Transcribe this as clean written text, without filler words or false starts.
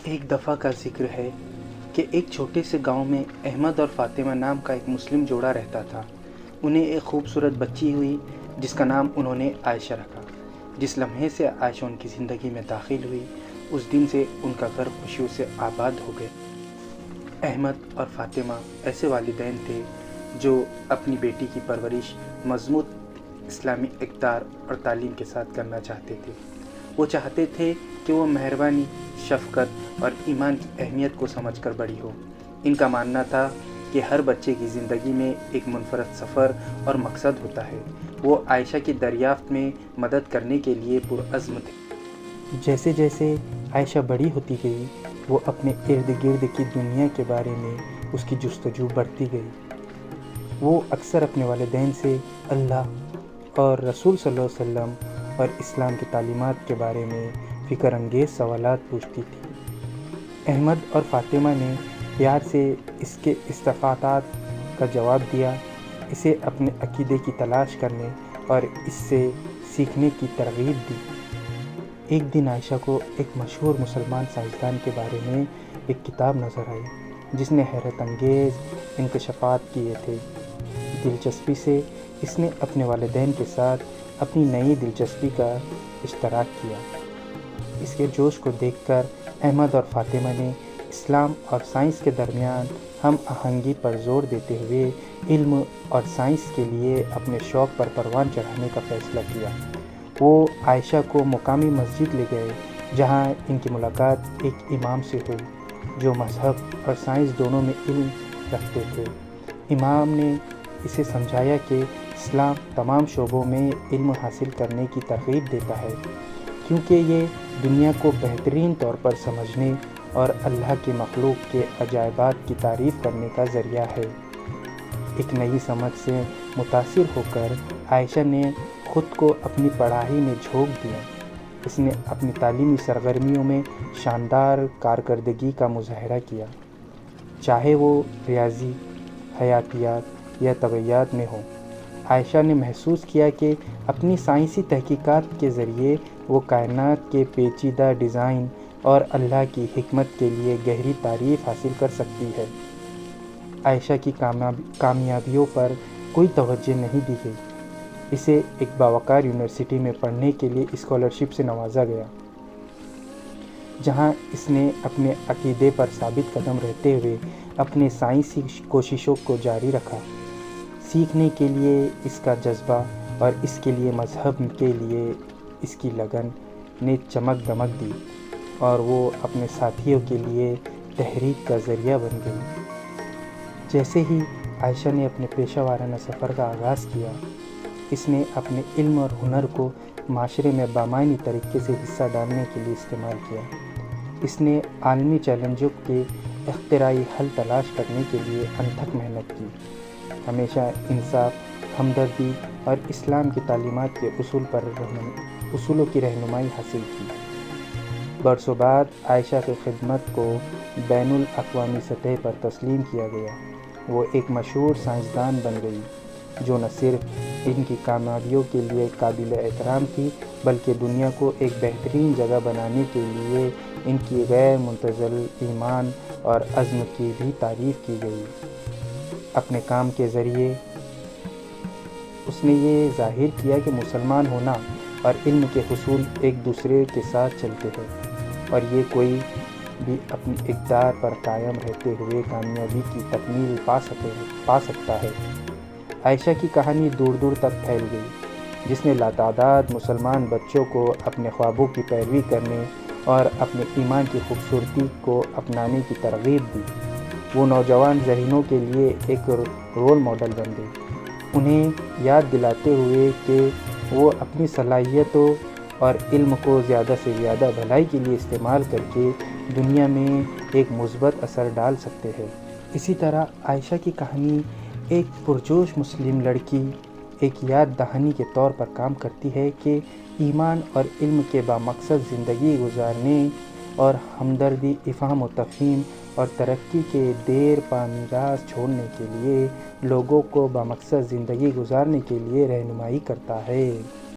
ایک دفعہ کا ذکر ہے کہ ایک چھوٹے سے گاؤں میں احمد اور فاطمہ نام کا ایک مسلم جوڑا رہتا تھا۔ انہیں ایک خوبصورت بچی ہوئی جس کا نام انہوں نے عائشہ رکھا۔ جس لمحے سے عائشہ ان کی زندگی میں داخل ہوئی، اس دن سے ان کا گھر خوشیوں سے آباد ہو گیا۔ احمد اور فاطمہ ایسے والدین تھے جو اپنی بیٹی کی پرورش مضبوط اسلامی اقدار اور تعلیم کے ساتھ کرنا چاہتے تھے۔ وہ چاہتے تھے کہ وہ مہربانی، شفقت اور ایمان کی اہمیت کو سمجھ کر بڑی ہو۔ ان کا ماننا تھا کہ ہر بچے کی زندگی میں ایک منفرد سفر اور مقصد ہوتا ہے۔ وہ عائشہ کی دریافت میں مدد کرنے کے لیے پرعزم تھے۔ جیسے جیسے عائشہ بڑی ہوتی گئی، وہ اپنے ارد گرد کی دنیا کے بارے میں اس کی جستجو بڑھتی گئی۔ وہ اکثر اپنے والدین سے اللہ اور رسول صلی اللہ علیہ وسلم اور اسلام کی تعلیمات کے بارے میں فکر انگیز سوالات پوچھتی تھی۔ احمد اور فاطمہ نے پیار سے اس کے استفسارات کا جواب دیا، اسے اپنے عقیدے کی تلاش کرنے اور اس سے سیکھنے کی ترغیب دی۔ ایک دن عائشہ کو ایک مشہور مسلمان سائنسدان کے بارے میں ایک کتاب نظر آئی جس نے حیرت انگیز انکشافات کیے تھے۔ دلچسپی سے اس نے اپنے والدین کے ساتھ اپنی نئی دلچسپی کا اشتراک کیا۔ اس کے جوش کو دیکھ کر احمد اور فاطمہ نے اسلام اور سائنس کے درمیان ہم آہنگی پر زور دیتے ہوئے علم اور سائنس کے لیے اپنے شوق پر پروان چڑھانے کا فیصلہ کیا۔ وہ عائشہ کو مقامی مسجد لے گئے جہاں ان کی ملاقات ایک امام سے ہوئی جو مذہب اور سائنس دونوں میں علم رکھتے تھے۔ امام نے اسے سمجھایا کہ اسلام تمام شعبوں میں علم حاصل کرنے کی ترغیب دیتا ہے کیونکہ یہ دنیا کو بہترین طور پر سمجھنے اور اللہ کی مخلوق کے عجائبات کی تعریف کرنے کا ذریعہ ہے۔ ایک نئی سمجھ سے متاثر ہو کر عائشہ نے خود کو اپنی پڑھائی میں جھونک دیا۔ اس نے اپنی تعلیمی سرگرمیوں میں شاندار کارکردگی کا مظاہرہ کیا، چاہے وہ ریاضی، حیاتیات یا طبیعیات میں ہو۔ عائشہ نے محسوس کیا کہ اپنی سائنسی تحقیقات کے ذریعے وہ کائنات کے پیچیدہ ڈیزائن اور اللہ کی حکمت کے لیے گہری تعریف حاصل کر سکتی ہے۔ عائشہ کی کامیابیوں پر کوئی توجہ نہیں دی گئی۔ اسے ایک باوقار یونیورسٹی میں پڑھنے کے لیے اسکالرشپ سے نوازا گیا، جہاں اس نے اپنے عقیدے پر ثابت قدم رہتے ہوئے اپنے سائنسی کوششوں کو جاری رکھا۔ سیکھنے کے لیے اس کا جذبہ اور اس کے لیے مذہب کے لیے اس کی لگن نے چمک دمک دی اور وہ اپنے ساتھیوں کے لیے تحریک کا ذریعہ بن گئی۔ جیسے ہی عائشہ نے اپنے پیشہ ورانہ سفر کا آغاز کیا، اس نے اپنے علم اور ہنر کو معاشرے میں بامعنی طریقے سے حصہ ڈالنے کے لیے استعمال کیا۔ اس نے عالمی چیلنجوں کے اختراعی حل تلاش کرنے کے لیے انتھک محنت کی، ہمیشہ انصاف، ہمدردی اور اسلام کی تعلیمات کے اصولوں کی رہنمائی حاصل کی۔ برسوں بعد عائشہ کی خدمت کو بین الاقوامی سطح پر تسلیم کیا گیا۔ وہ ایک مشہور سائنسدان بن گئی جو نہ صرف ان کی کامیابیوں کے لیے قابل احترام تھی بلکہ دنیا کو ایک بہترین جگہ بنانے کے لیے ان کی غیر منتزل ایمان اور عزم کی بھی تعریف کی گئی۔ اپنے کام کے ذریعے اس نے یہ ظاہر کیا کہ مسلمان ہونا اور علم کے حصول ایک دوسرے کے ساتھ چلتے ہیں اور یہ کوئی بھی اپنی اقدار پر قائم رہتے ہوئے کامیابی کی تکمیل پا سکتا ہے۔ عائشہ کی کہانی دور دور تک پھیل گئی، جس نے لاتعداد مسلمان بچوں کو اپنے خوابوں کی پیروی کرنے اور اپنے ایمان کی خوبصورتی کو اپنانے کی ترغیب دی۔ وہ نوجوان ذہنوں کے لیے ایک رول ماڈل بن گئی، انہیں یاد دلاتے ہوئے کہ وہ اپنی صلاحیتوں اور علم کو زیادہ سے زیادہ بھلائی کے لیے استعمال کر کے دنیا میں ایک مثبت اثر ڈال سکتے ہیں۔ اسی طرح عائشہ کی کہانی ایک پرجوش مسلم لڑکی ایک یاد دہانی کے طور پر کام کرتی ہے کہ ایمان اور علم کے بامقصد زندگی گزارنے اور ہمدردی، افہام و تفہیم اور ترقی کے دیر پا میراث چھوڑنے کے لیے لوگوں کو بامقصد زندگی گزارنے کے لیے رہنمائی کرتا ہے۔